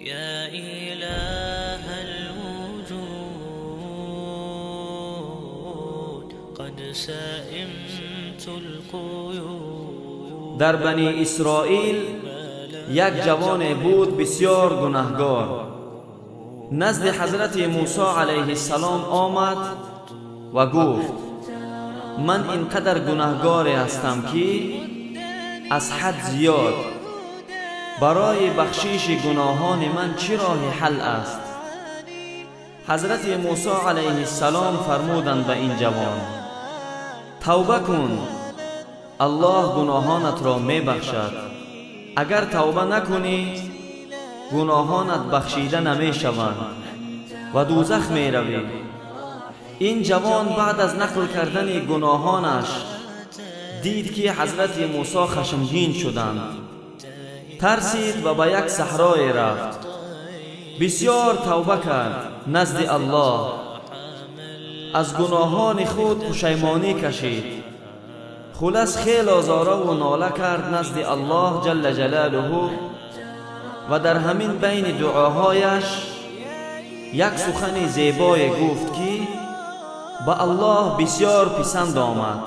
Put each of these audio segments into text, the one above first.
يا إله الوجود قد سئمت القيود. در بنی اسرائیل یک جوان بود بسیار گناهگار. نزد حضرت موسی علیه السلام آمد و گفت من اینقدر گناهگار هستم که از حد زیاد، برای بخشش گناهان من چه راه حل است؟ حضرت موسی علیه السلام فرمودند به این جوان توبه کن، الله گناهانت را می بخشد. اگر توبه نکنی گناهانت بخشیده نمی شوند و دوزخ می روی. این جوان بعد از نقل کردن گناهانش دید که حضرت موسی خشمگین شدند، ترسید و به یک صحرای رفت. بسیار توبه کرد نزد الله، از گناهان خود پشیمانی کشید. خلاص خیلی زاره و ناله کرد نزد الله جل جلاله و در همین بین دعاهایش یک سخن زیبای گفت که به الله بسیار پسند آمد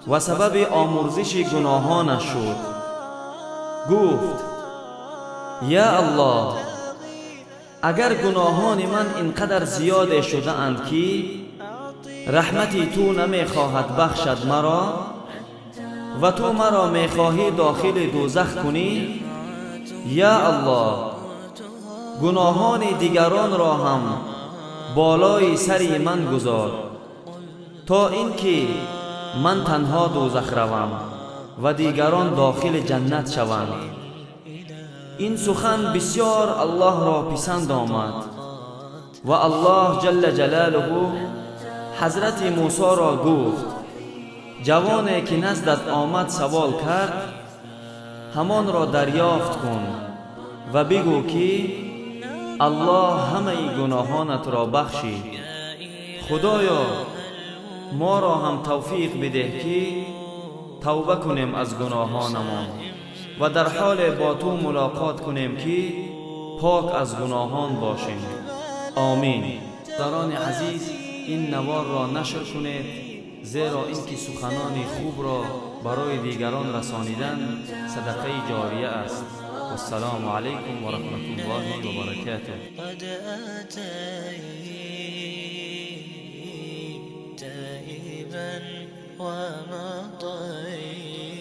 و سبب آمرزش گناهانش شد. گفت یا الله، اگر گناهان من اینقدر زیاد شده اند که رحمتی تو نمی خواهد بخشد مرا و تو مرا می خواهی داخل دوزخ کنی، یا الله گناهان دیگران را هم بالای سری من گذار تا اینکه من تنها دوزخ روم و دیگران داخل جنت شوند. این سخن بسیار الله را پسند آمد و الله جل جلاله حضرت موسی را گفت جوانی که نزدت آمد سوال کرد همان را دریافت کن و بگو که الله همه گناهانت را بخشید. خدایا ما را هم توفیق بده که توبه کنیم از گناهانمان و در حال با تو ملاقات کنیم که پاک از گناهان باشیم. آمین. دوستان عزیز، این نوار را نشر کنید، زیرا اینکه سخنان خوب را برای دیگران رسانیدن صدقه جاریه است. والسلام علیکم و رحمت الله و برکاته. قد أتيت تائبا ومضيت